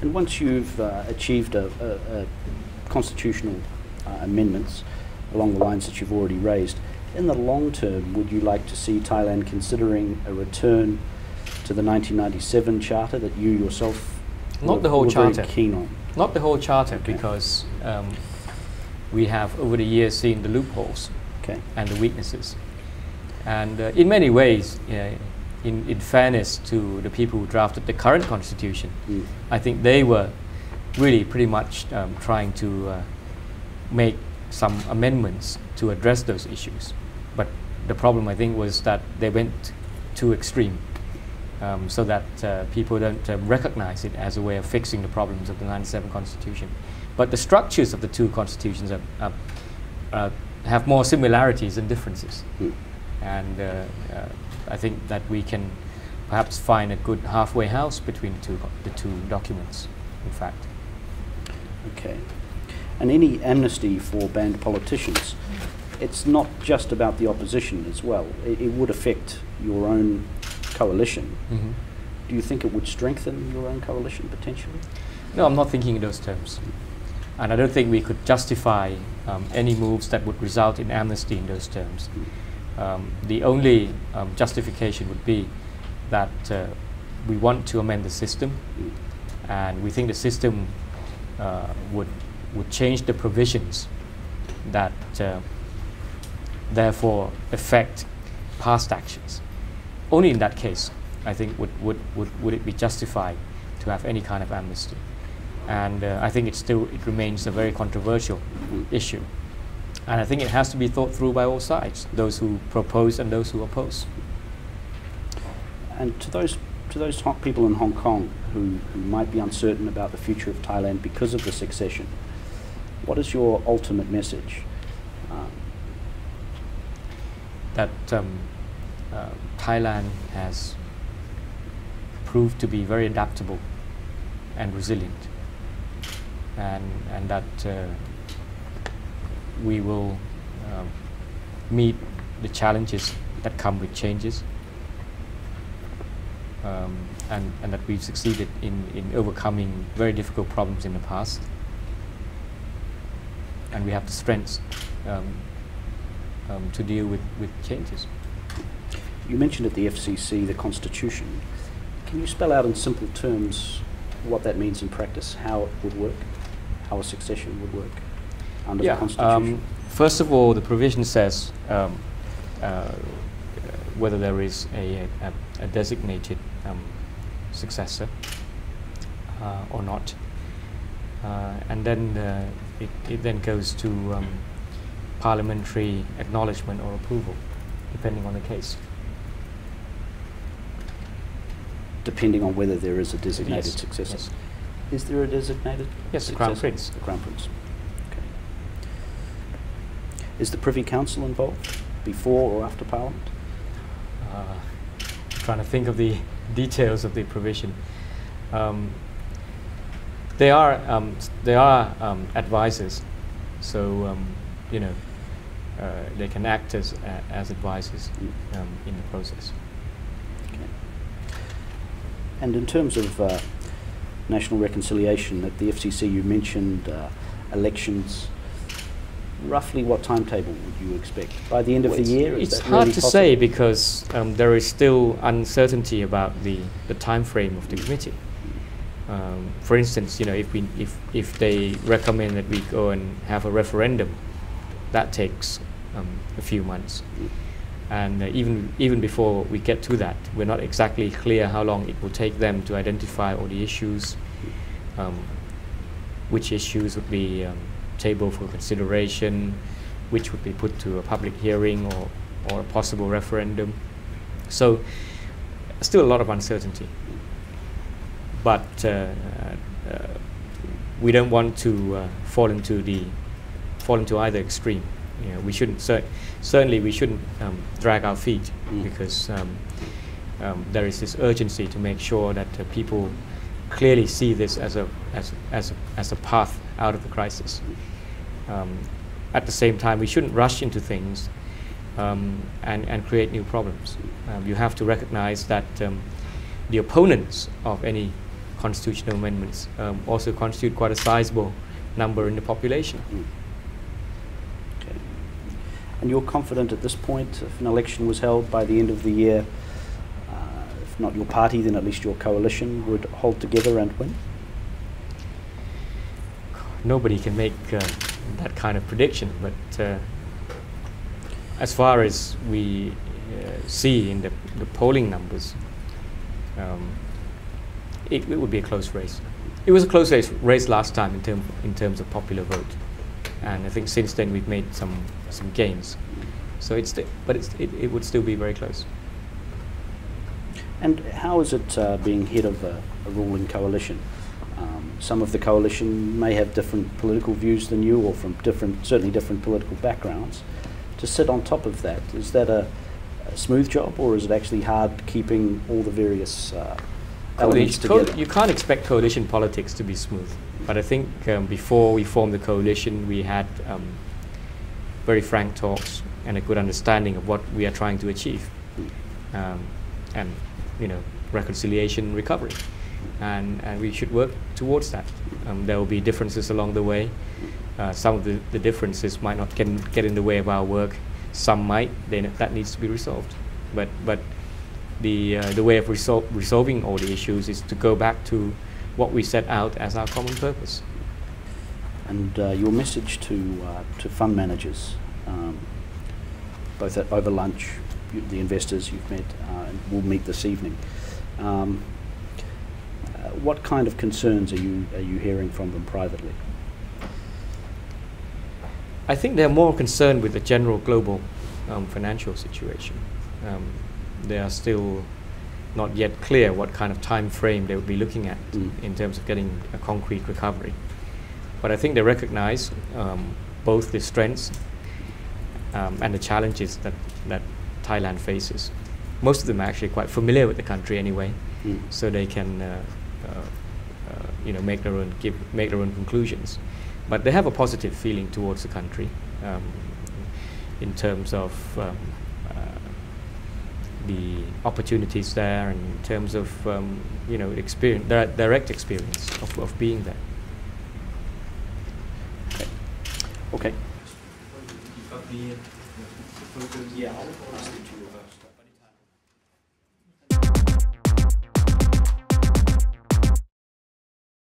And once you've achieved a constitutional amendments along the lines that you've already raised, in the long term, would you like to see Thailand considering a return to the 1997 charter that you yourself not the whole charter, very keen on? Not the whole charter, Okay. because we have over the years seen the loopholes and the weaknesses. And in many ways, in fairness to the people who drafted the current constitution, I think they were really pretty much trying to make some amendments to address those issues. But the problem, I think, was that they went too extreme, so that people don't recognize it as a way of fixing the problems of the 97 constitution. But the structures of the two constitutions have more similarities than differences. And I think that we can perhaps find a good halfway house between the two documents, in fact. Okay. And any amnesty for banned politicians, it's not just about the opposition as well. It would affect your own coalition. Do you think it would strengthen your own coalition potentially? No, I'm not thinking in those terms. And I don't think we could justify any moves that would result in amnesty in those terms. The only justification would be that we want to amend the system, and we think the system would change the provisions that therefore affect past actions. Only in that case, I think, would it be justified to have any kind of amnesty. And I think it remains a very controversial issue. And I think it has to be thought through by all sides, those who propose and those who oppose. And to those people in Hong Kong who might be uncertain about the future of Thailand because of the succession, what is your ultimate message? That Thailand has proved to be very adaptable and resilient, and that we will meet the challenges that come with changes, and that we've succeeded in overcoming very difficult problems in the past, and we have the strengths to deal with changes. You mentioned at the FCC the Constitution. Can you spell out in simple terms what that means in practice, how it would work, how a succession would work under the Constitution? First of all, the provision says whether there is a designated successor or not, and then it then goes to parliamentary acknowledgement or approval, depending on the case. Depending on whether there is a designated Yes. successor. Yes. Is there a designated Yes, the successor? Crown Prince. The Crown Prince. Okay. Is the Privy Council involved before or after Parliament? Trying to think of the details of the provision. They are advisors, so they can act as advisors in the process. And in terms of national reconciliation, at the FCC you mentioned elections. Roughly what timetable would you expect? By the end of the year? It's hard to say because there is still uncertainty about the time frame of the committee. For instance, if they recommend that we go and have a referendum, that takes a few months. And even before we get to that, we're not exactly clear how long it will take them to identify all the issues, which issues would be tabled for consideration, which would be put to a public hearing or a possible referendum. So still a lot of uncertainty. But we don't want to fall into either extreme. We shouldn't certainly we shouldn't drag our feet because there is this urgency to make sure that people clearly see this as a path out of the crisis. At the same time, we shouldn't rush into things and create new problems. You have to recognize that the opponents of any constitutional amendments also constitute quite a sizable number in the population. Okay. And you're confident at this point, if an election was held by the end of the year, if not your party, then at least your coalition would hold together and win? Nobody can make that kind of prediction, but as far as we see in the polling numbers, it would be a close race. It was a close race last time in terms of popular vote, and I think since then we've made some gains. So it would still be very close. And how is it being head of a ruling coalition? Some of the coalition may have different political views than you, or from certainly different political backgrounds. To sit on top of that, is that a smooth job, or is it actually hard keeping all the various elements together? You can't expect coalition politics to be smooth, but I think before we formed the coalition, we had very frank talks and a good understanding of what we are trying to achieve, and reconciliation, recovery, and we should work towards that. There will be differences along the way. Some of the differences might not get in the way of our work. Some might. Then that needs to be resolved. But the way of resolving all the issues is to go back to what we set out as our common purpose. And your message to fund managers, both over lunch, the investors you've met and will meet this evening. What kind of concerns are you hearing from them privately? I think they're more concerned with the general global financial situation. They are still not yet clear what kind of time frame they would be looking at in terms of getting a concrete recovery. But I think they recognize both the strengths and the challenges that Thailand faces. Most of them are actually quite familiar with the country anyway, so they can make their own conclusions. But they have a positive feeling towards the country in terms of the opportunities there, and in terms of direct experience of being there. Okay. Yeah, I'll ask you to reverse that.